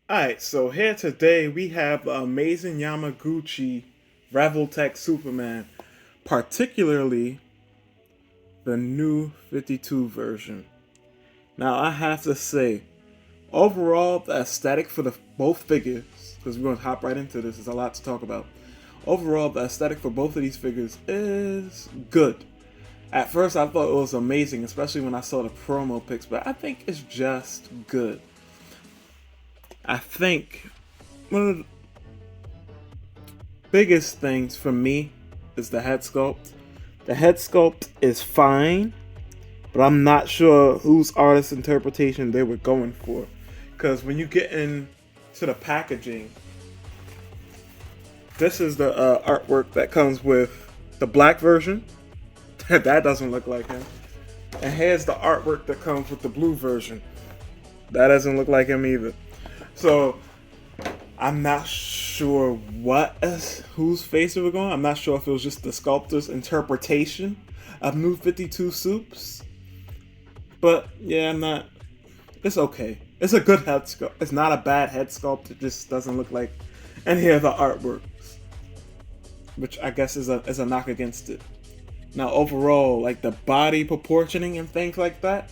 Alright, so here today we have the amazing Yamaguchi Revoltech Superman, particularly the new 52 version. Now I have to say, overall the aesthetic for the both figures, because we're going to hop right into this, there's a lot to talk about. Overall, the aesthetic for both of these figures is good. At first I thought it was amazing, especially when I saw the promo pics, but I think it's just good. I think one of the biggest things for me is the head sculpt. The head sculpt is fine, but I'm not sure whose artist interpretation they were going for. Because when you get into the packaging, this is the artwork that comes with the black version. That doesn't look like him. And here's the artwork that comes with the blue version. That doesn't look like him either. So I'm not sure whose face it was going. I'm not sure if it was just the sculptor's interpretation of New 52 Soups. But yeah, I'm not. It's okay. It's a good head sculpt. It's not a bad head sculpt. It just doesn't look like any of the artworks, which I guess is a knock against it. Now overall, like the body proportioning and things like that,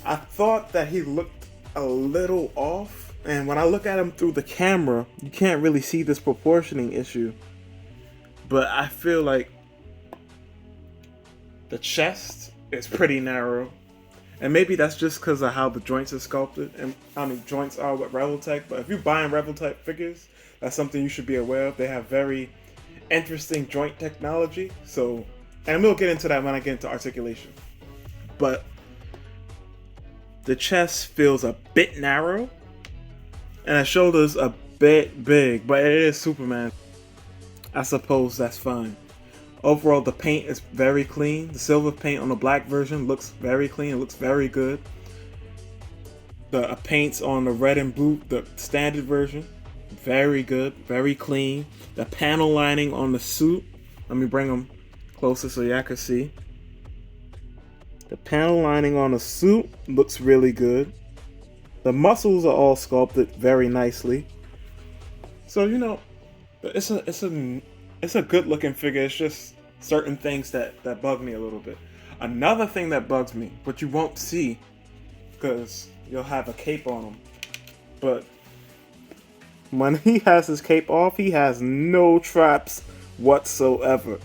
I thought that he looked a little off. And when I look at him through the camera, you can't really see this proportioning issue. But I feel like the chest is pretty narrow. And maybe that's just because of how the joints are sculpted. And I mean, joints are with Revoltech. But if you're buying Revoltech figures, that's something you should be aware of. They have very interesting joint technology. So, and we'll get into that when I get into articulation. But the chest feels a bit narrow. And the shoulders a bit big, but it is Superman. I suppose that's fine. Overall, the paint is very clean. The silver paint on the black version looks very clean. It looks very good. The paints on the red and blue, the standard version, very good, very clean. The panel lining on the suit, let me bring them closer so y'all can see. The panel lining on the suit looks really good. The muscles are all sculpted very nicely. So it's a good looking figure. It's just certain things that bug me a little bit. Another thing that bugs me, but you won't see because you'll have a cape on him. But when he has his cape off, he has no traps whatsoever.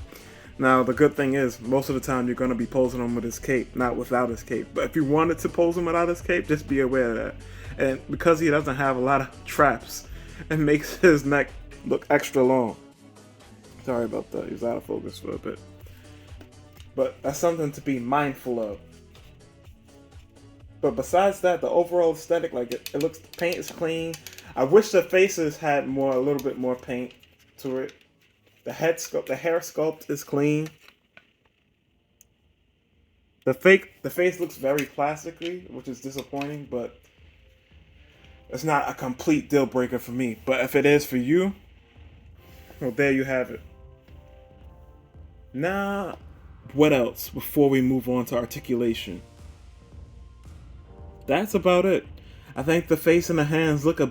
Now the good thing is, most of the time you're going to be posing him with his cape, not without his cape. But if you wanted to pose him without his cape, just be aware of that. And because he doesn't have a lot of traps, it makes his neck look extra long. Sorry about that, he was out of focus for a bit. But that's something to be mindful of. But besides that, the overall aesthetic, like it looks, the paint is clean. I wish the faces had a little bit more paint to it. The hair sculpt is clean. The face looks very plastically, which is disappointing, but it's not a complete deal breaker for me. But if it is for you, well, there you have it. Now, what else before we move on to articulation? That's about it. I think the face and the hands look a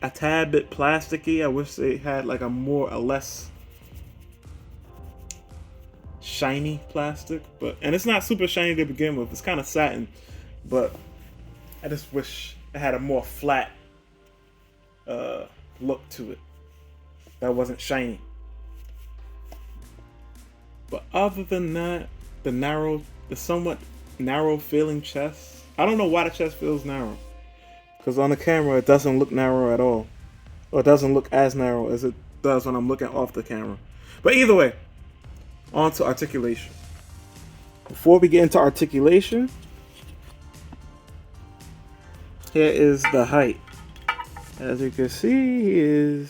tad bit plasticky. I wish they had like a less shiny plastic, and it's not super shiny to begin with. It's kind of satin, but I just wish it had a more flat look to it that wasn't shiny. But other than that, the somewhat narrow feeling chest. I don't know why the chest feels narrow, because on the camera it doesn't look narrow at all, or it doesn't look as narrow as it does when I'm looking off the camera. But either way, on to articulation. Before we get into articulation, here is the height. As you can see,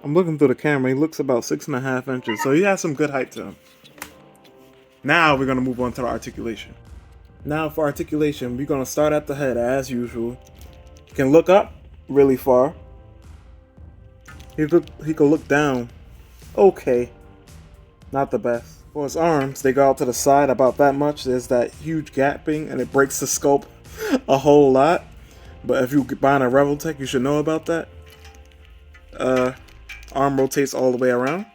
I'm looking through the camera, he looks about 6.5 inches, so he has some good height to him. Now we're going to move on to the articulation. Now for articulation, we're going to start at the head as usual. You can look up really far. He can look down. Okay. Not the best. For his arms, they go out to the side about that much. There's that huge gapping and it breaks the scope a whole lot. But if you're buying a Revoltech, you should know about that. Uh, Arm rotates all the way around.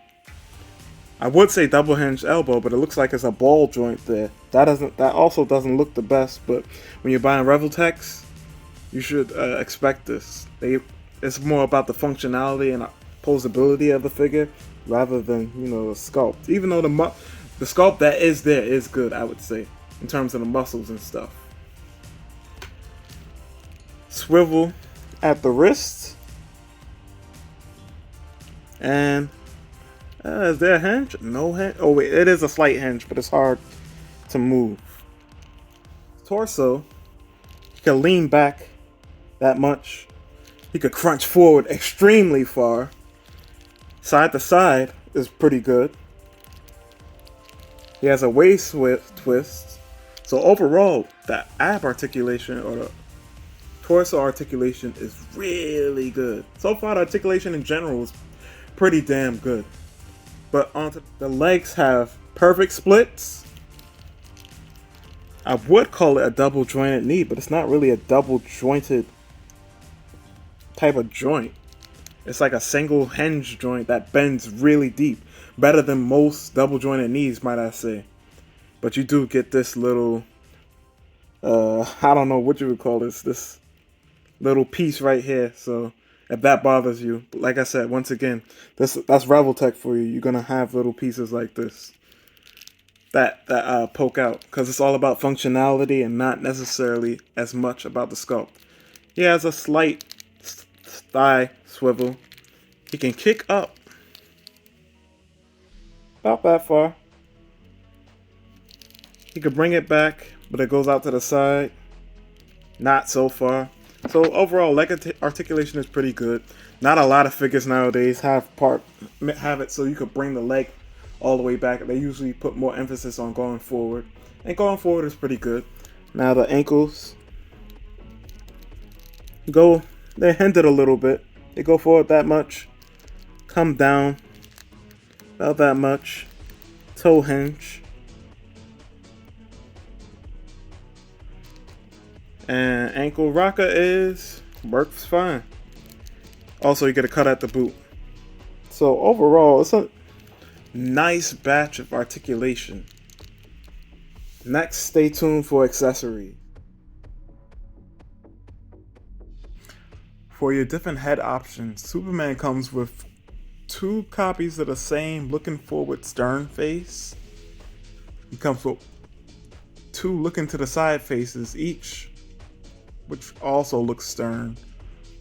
I would say double hinged elbow, but it looks like it's a ball joint there. That also doesn't look the best. But when you're buying Revoltechs, you should expect this. It's more about the functionality and posability of the figure rather than the sculpt. Even though the sculpt that is there is good, I would say, in terms of the muscles and stuff. Swivel at the wrist, and is there a hinge? No hinge. Oh wait, it is a slight hinge, but it's hard to move. Torso, you can lean back that much. He could crunch forward extremely far. Side to side is pretty good. He has a waist twist. So overall, the ab articulation or the torso articulation is really good. So far, the articulation in general is pretty damn good. But onto the legs have perfect splits. I would call it a double jointed knee, but it's not really a double jointed type of joint. It's like a single hinge joint that bends really deep. Better than most double jointed knees, might I say. But you do get this little, I don't know what you would call this little piece right here. So if that bothers you, like I said, once again, that's Revoltech for you. You're gonna have little pieces like this that poke out because it's all about functionality and not necessarily as much about the sculpt. He has a slight thigh swivel. He can kick up about that far. He could bring it back, but it goes out to the side. Not so far. So overall, leg articulation is pretty good. Not a lot of figures nowadays have it so you could bring the leg all the way back. They usually put more emphasis on going forward, and going forward is pretty good. Now the ankles they're hindered a little bit. They go forward that much, come down about that much. Toe hinge. And ankle rocker works fine. Also, you get a cut at the boot. So overall, it's a nice batch of articulation. Next, stay tuned for accessories. For your different head options, Superman comes with 2 copies of the same looking forward stern face. He comes with 2 looking to the side faces each, which also looks stern.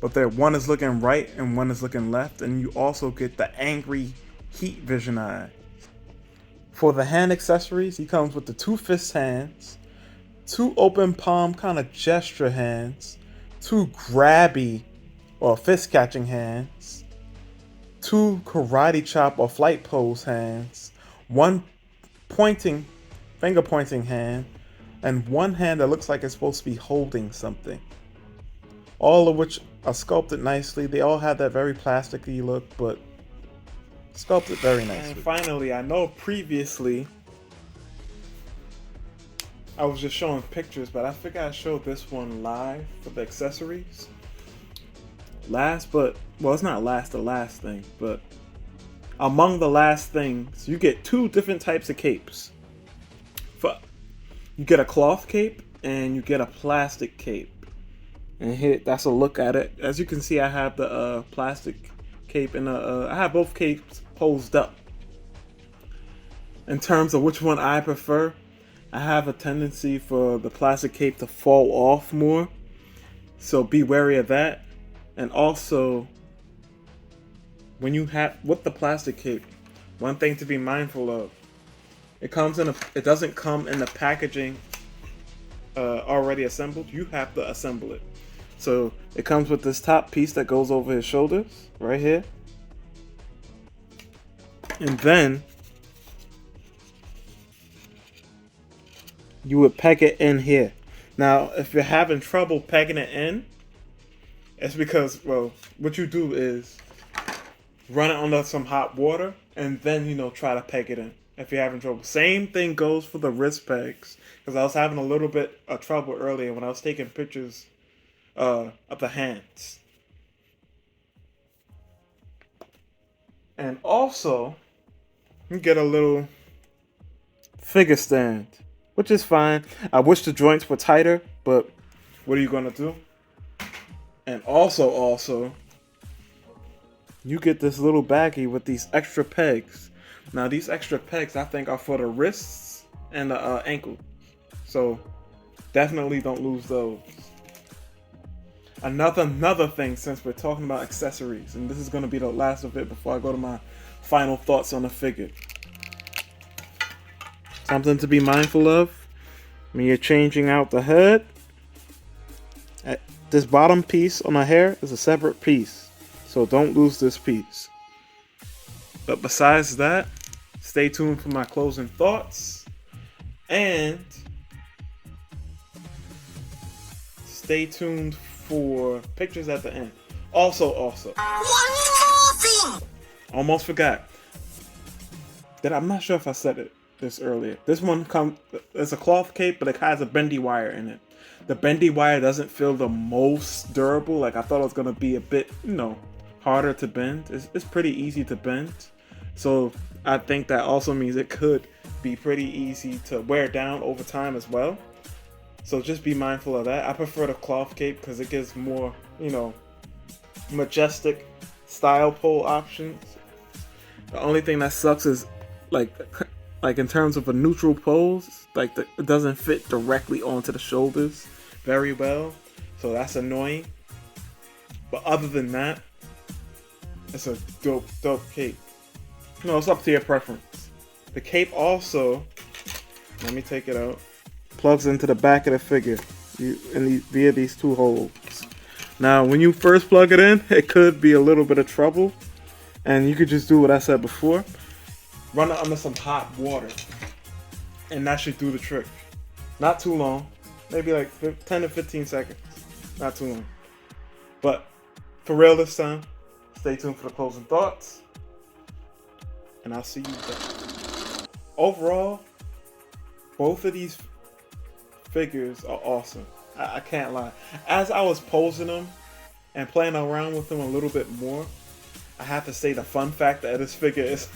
But one is looking right and one is looking left, and you also get the angry heat vision eye. For the hand accessories, he comes with the 2 fist hands, 2 open palm kind of gesture hands, 2 grabby or fist catching hands, 2 karate chop or flight pose hands, 1 finger pointing hand, and 1 hand that looks like it's supposed to be holding something. All of which are sculpted nicely. They all have that very plasticky look, but sculpted very nicely. And finally, I know previously I was just showing pictures, but I think I showed this one live for the accessories. It's not the last thing, but among the last things, you get 2 different types of capes. You get a cloth cape and you get a plastic cape. And here, that's a look at it. As you can see, I have the plastic cape and I have both capes posed up. In terms of which one I prefer, I have a tendency for the plastic cape to fall off more. So be wary of that. And also, when you have with the plastic cape, one thing to be mindful of, it doesn't come in the packaging already assembled. You have to assemble it. So it comes with this top piece that goes over his shoulders right here, and then you would peg it in here. Now, if you're having trouble pegging it in, it's because, what you do is run it under some hot water and then, try to peg it in if you're having trouble. Same thing goes for the wrist pegs, because I was having a little bit of trouble earlier when I was taking pictures of the hands. And also, you get a little figure stand, which is fine. I wish the joints were tighter, but what are you gonna do? And also, you get this little baggie with these extra pegs. Now, these extra pegs, I think, are for the wrists and the ankle. So, definitely don't lose those. Another thing, since we're talking about accessories, and this is going to be the last of it before I go to my final thoughts on the figure. Something to be mindful of when you're changing out the head. This bottom piece on the hair is a separate piece, so don't lose this piece. But besides that, stay tuned for my closing thoughts, and stay tuned for pictures at the end. Also, one more thing. Almost forgot. I'm not sure if I said this earlier. This one it's a cloth cape, but it has a bendy wire in it. The bendy wire doesn't feel the most durable. Like, I thought it was gonna be a bit, harder to bend. It's pretty easy to bend. So I think that also means it could be pretty easy to wear down over time as well. So just be mindful of that. I prefer the cloth cape because it gives more, majestic style pole options. The only thing that sucks is like in terms of a neutral pose, it doesn't fit directly onto the shoulders very well. So that's annoying. But other than that, it's a dope cape. It's up to your preference. The cape also, let me take it out, plugs into the back of the figure via these two holes. Now, when you first plug it in, it could be a little bit of trouble, and you could just do what I said before. Run it under some hot water, and that should do the trick. Not too long, maybe like 10 to 15 seconds. Not too long. But for real this time, stay tuned for the closing thoughts, and I'll see you then. Overall, both of these figures are awesome. I can't lie. As I was posing them and playing around with them a little bit more, I have to say the fun factor of this figure is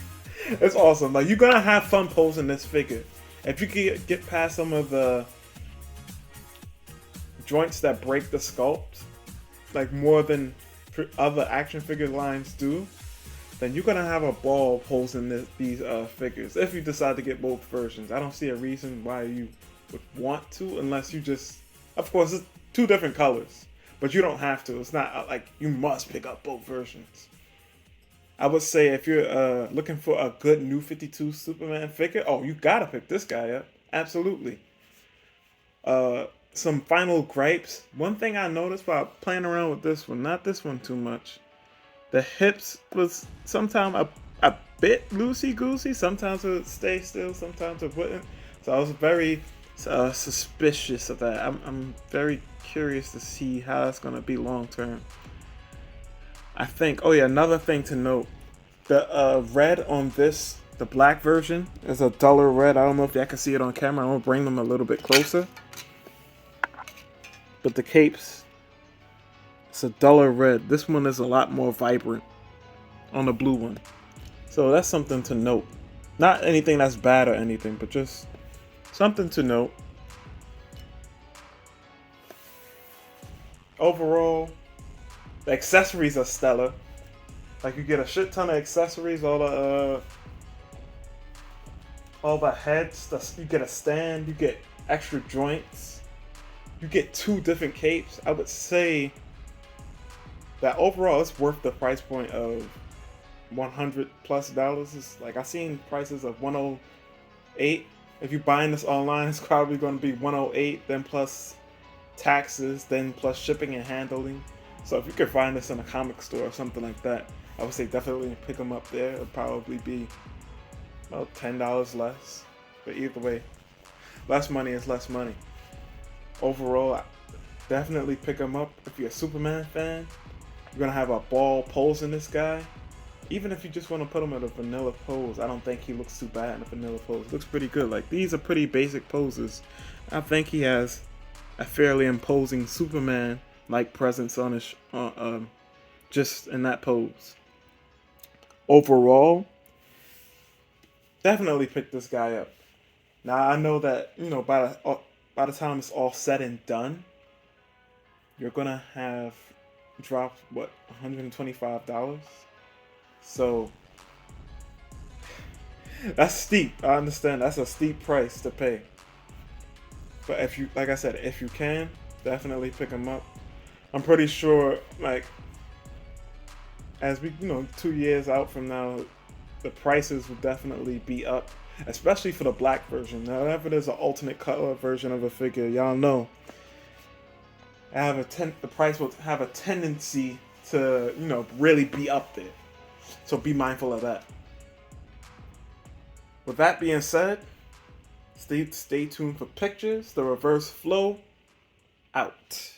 it's awesome. Like, you're gonna have fun posing this figure. If you can get past some of the joints that break the sculpt, like more than other action figure lines do, then you're gonna have a ball posing these figures. If you decide to get both versions, I don't see a reason why you would want to, unless you just, of course, it's two different colors, but you don't have to. It's not like you must pick up both versions. I would say if you're looking for a good New 52 Superman figure, you gotta pick this guy up. Absolutely. Some final gripes. One thing I noticed while playing around with this one, not this one too much, the hips was sometimes a bit loosey-goosey. Sometimes it would stay still, sometimes it wouldn't. So I was very suspicious of that. I'm very curious to see how it's going to be long term. I think, another thing to note, the red on this, the black version, is a duller red. I don't know if y'all can see it on camera. I'm going to bring them a little bit closer. But the capes, it's a duller red. This one is a lot more vibrant on the blue one. So that's something to note. Not anything that's bad or anything, but just something to note. Overall, the accessories are stellar. Like, you get a shit ton of accessories, all the heads, you get a stand, you get extra joints, you get 2 different capes. I would say that overall it's worth the price point of $100+. It's like, I've seen prices of $108. If you're buying this online, it's probably going to be $108, then plus taxes, then plus shipping and handling. So if you could find this in a comic store or something like that, I would say definitely pick them up there. It'll probably be about $10 less. But either way, less money is less money. Overall, definitely pick them up. If you're a Superman fan, you're going to have a ball posing this guy. Even if you just want to put him in a vanilla pose, I don't think he looks too bad in a vanilla pose. It looks pretty good. Like, these are pretty basic poses. I think he has a fairly imposing Superman like presence on his just in that pose. Overall, definitely pick this guy up. Now I know that by the time it's all said and done, you're gonna have dropped what $125. So that's steep. I understand that's a steep price to pay. But if you, like I said, if you can, definitely pick them up. I'm pretty sure, like, as we, 2 years out from now, the prices will definitely be up, especially for the black version. Now, whenever there's an alternate color version of a figure, y'all know, the price will have a tendency to, really be up there. So be mindful of that. With that being said, stay tuned for pictures. The reverse flow out.